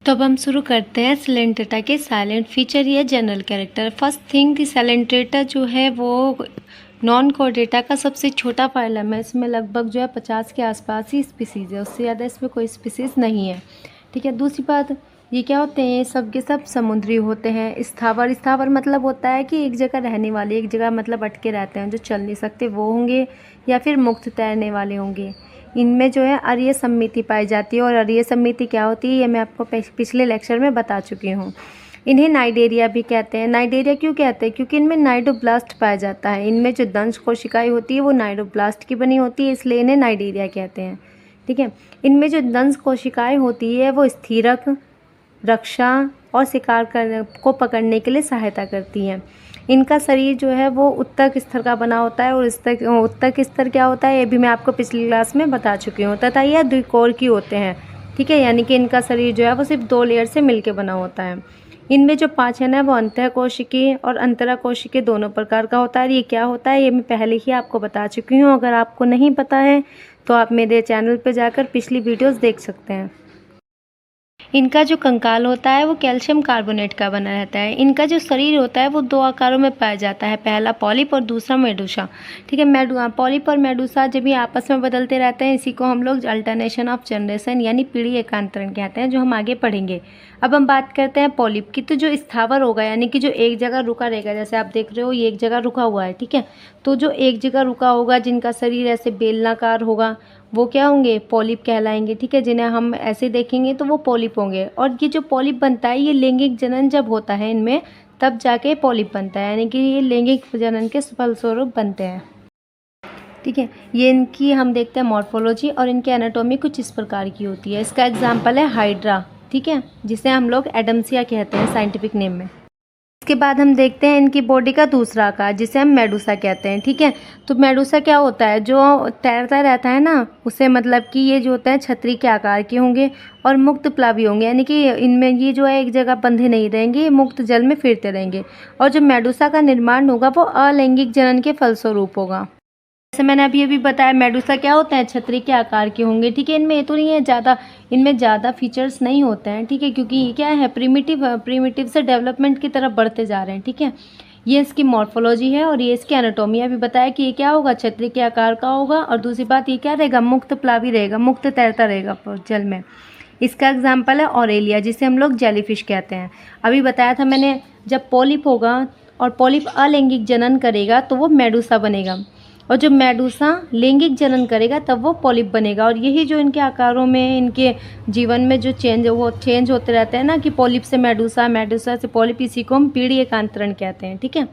तो अब हम शुरू करते हैं सिलेंट्रेटा के साइलेंट फीचर या जनरल कैरेक्टर। फर्स्ट थिंग कि सिलेंट्रेटा जो है वो नॉन कोर्डेटा का सबसे छोटा फाइलम है। इसमें लगभग जो है 50 के आसपास ही स्पीसीज़ है, उससे ज़्यादा इसमें कोई स्पीसीज़ नहीं है। ठीक है। दूसरी बात, ये क्या होते हैं, सब के सब समुद्री होते हैं। स्थावर, स्थावर मतलब होता है कि एक जगह रहने वाले, एक जगह मतलब अटके रहते हैं, जो चल नहीं सकते वो होंगे, या फिर मुक्त तैरने वाले होंगे। इनमें जो है अरीय सममिति पाई जाती है, और अरीय सममिति क्या होती है ये मैं आपको पिछले लेक्चर में बता चुकी हूँ। इन्हें नाइडेरिया भी कहते हैं। नाइडेरिया क्यों कहते हैं? क्योंकि इनमें नाइडोब्लास्ट पाया जाता है। इनमें जो दंश कोशिकाएं होती है वो नाइडोब्लास्ट की बनी होती है, इसलिए इन्हें नाइडेरिया कहते हैं। ठीक है। इनमें जो दंश कोशिकाएं होती है वो स्थिरक, रक्षा और शिकार को पकड़ने के लिए सहायता करती हैं। इनका शरीर जो है वो उत्तक स्तर का बना होता है, और उत्तक स्तर क्या होता है ये भी मैं आपको पिछली क्लास में बता चुकी हूँ। तथा यह द्विकोर की होते हैं। ठीक है। यानी कि इनका शरीर जो है वो सिर्फ 2 लेयर से मिलकर बना होता है। इनमें जो पाचन है वो अंतःकोशिकीय और अंतराकोशिकीय दोनों प्रकार का होता है। ये क्या होता है ये मैं पहले ही आपको बता चुकी हूँ। अगर आपको नहीं पता है तो आप मेरे चैनल पर जाकर पिछली वीडियोस देख सकते हैं। इनका जो कंकाल होता है वो कैल्शियम कार्बोनेट का बना रहता है। इनका जो शरीर होता है वो 2 आकारों में पाया जाता है, पहला पॉलिप और दूसरा मेडूसा। ठीक है। पॉलिप और मेडूसा जब ये आपस में बदलते रहते हैं, इसी को हम लोग अल्टरनेशन ऑफ जनरेशन यानी पीढ़ी एकांतरण कहते हैं, जो हम आगे पढ़ेंगे। अब हम बात करते हैं पॉलिप की। तो जो स्थावर होगा यानी कि जो एक जगह रुका रहेगा, जैसे आप देख रहे हो ये एक जगह रुका हुआ है। ठीक है। तो जो एक जगह रुका होगा, जिनका शरीर ऐसे बेलनाकार होगा, वो क्या होंगे? पॉलिप कहलाएंगे। ठीक है। जिन्हें हम ऐसे देखेंगे तो वो पॉलिप होंगे। और ये जो पॉलिप बनता है ये लैंगिक जनन जब होता है इनमें, तब जाके पॉलिप बनता है, यानी कि ये लैंगिक जनन के फलस्वरूप बनते हैं। ठीक है। ये इनकी हम देखते हैं मॉर्फोलॉजी, और इनकी एनाटॉमी कुछ इस प्रकार की होती है। इसका एग्जाम्पल है हाइड्रा। ठीक है। जिसे हम लोग एडम्सिया कहते हैं साइंटिफिक नेम में। इसके बाद हम देखते हैं इनकी बॉडी का दूसरा आकार, जिसे हम मेडूसा कहते हैं। ठीक है। तो मेडूसा क्या होता है? जो तैरता रहता है ना, उसे मतलब कि ये जो होते हैं छतरी के आकार के होंगे और मुक्त प्लावी होंगे, यानी कि इनमें ये जो है एक जगह बंधे नहीं रहेंगे, ये मुक्त जल में फिरते रहेंगे। और जो मेडूसा का निर्माण होगा वो अलैंगिक जनन के फलस्वरूप होगा। जैसे मैंने अभी बताया, मेडूसा क्या होते हैं? छतरी के आकार के होंगे। ठीक है। इनमें ये तो नहीं है ज़्यादा, इनमें ज़्यादा फीचर्स नहीं होते हैं। ठीक है। क्योंकि ये क्या है, प्रीमिटिव से डेवलपमेंट की तरफ बढ़ते जा रहे हैं। ठीक है। ये इसकी मॉर्फोलॉजी है, और ये इसकी एनाटॉमी। अभी बताया कि ये क्या होगा, छतरी के आकार का होगा। और दूसरी बात ये क्या रहेगा, मुक्त प्लावी रहेगा, मुक्त तैरता रहेगा जल में। इसका एग्जाम्पल है ऑरेलिया, जिसे हम लोग जेलीफिश कहते हैं। अभी बताया था मैंने, जब पॉलिप होगा और पॉलिप अलैंगिक जनन करेगा तो वो मेडूसा बनेगा, और जब मेडूसा लैंगिक जनन करेगा तब वो पॉलिप बनेगा। और यही जो इनके आकारों में, इनके जीवन में जो चेंज होते रहते हैं ना, कि पॉलिप से मेडूसा, मेडूसा से पॉलिप, इसी को हम पीढ़ी एकांतरण कहते हैं। ठीक है।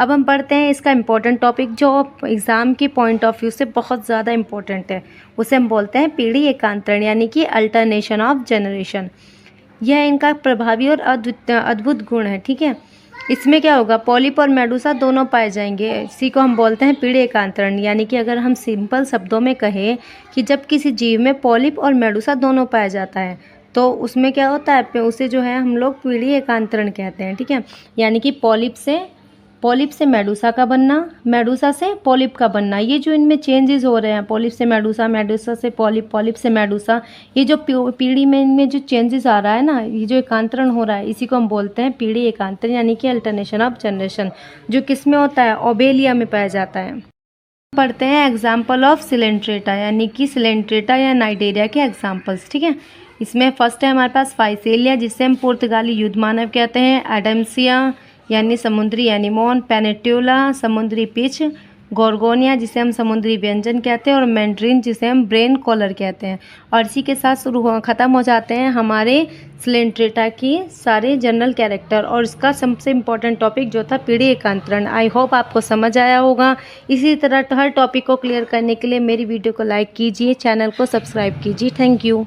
अब हम पढ़ते हैं इसका इम्पोर्टेंट टॉपिक, जो एग्ज़ाम के पॉइंट ऑफ व्यू से बहुत ज़्यादा इम्पोर्टेंट है। उसे हम बोलते हैं पीढ़ी एकांतरण, यानी कि अल्टरनेशन ऑफ जनरेशन। यह इनका प्रभावी और अद्भुत गुण है। ठीक है। इसमें क्या होगा, पॉलिप और मेडूसा दोनों पाए जाएंगे। इसी को हम बोलते हैं पीढ़ी एकांतरण। यानी कि अगर हम सिंपल शब्दों में कहें कि जब किसी जीव में पॉलिप और मेडूसा दोनों पाया जाता है, तो उसमें क्या होता है, उसे जो है हम लोग पीढ़ी एकांतरण कहते हैं। ठीक है। यानी कि पॉलिप से मेडूसा का बनना, मेडूसा से पॉलिप का बनना। ये जो इनमें चेंजेस हो रहे हैं, पॉलिप से मेडूसा, मेडूसा से पॉलिप, पॉलिप से मेडूसा, ये जो पीढ़ी में इनमें जो चेंजेस आ रहा है ना, ये जो एकांतरण हो रहा है, इसी को हम बोलते हैं पीढ़ी एकांतरण, यानी कि अल्टरनेशन ऑफ जनरेशन, जो किस में होता है, ओबेलिया में पाया जाता है। पढ़ते हैं एग्जाम्पल ऑफ सिलेंट्रेटा, यानी कि सिलेंट्रेटा या नाइडेरिया के एग्जाम्पल्स। ठीक है। इसमें फर्स्ट है हमारे पास फाइसेलिया, जिसे हम पुर्तगाली युद्ध मानव कहते हैं, एडम्सिया यानी समुद्री एनीमोन, पेनेट्यूला समुद्री पिच, गोर्गोनिया जिसे हम समुद्री व्यंजन कहते हैं, और मैंड्रिन जिसे हम ब्रेन कॉलर कहते हैं। और इसी के साथ ख़त्म हो जाते हैं हमारे सिलेंट्रेटा की सारे जनरल कैरेक्टर, और इसका सबसे इम्पोर्टेंट टॉपिक जो था पीढ़ी एकांतरण। आई होप आपको समझ आया होगा। इसी तरह हर टॉपिक को क्लियर करने के लिए मेरी वीडियो को लाइक कीजिए, चैनल को सब्सक्राइब कीजिए। Thank you.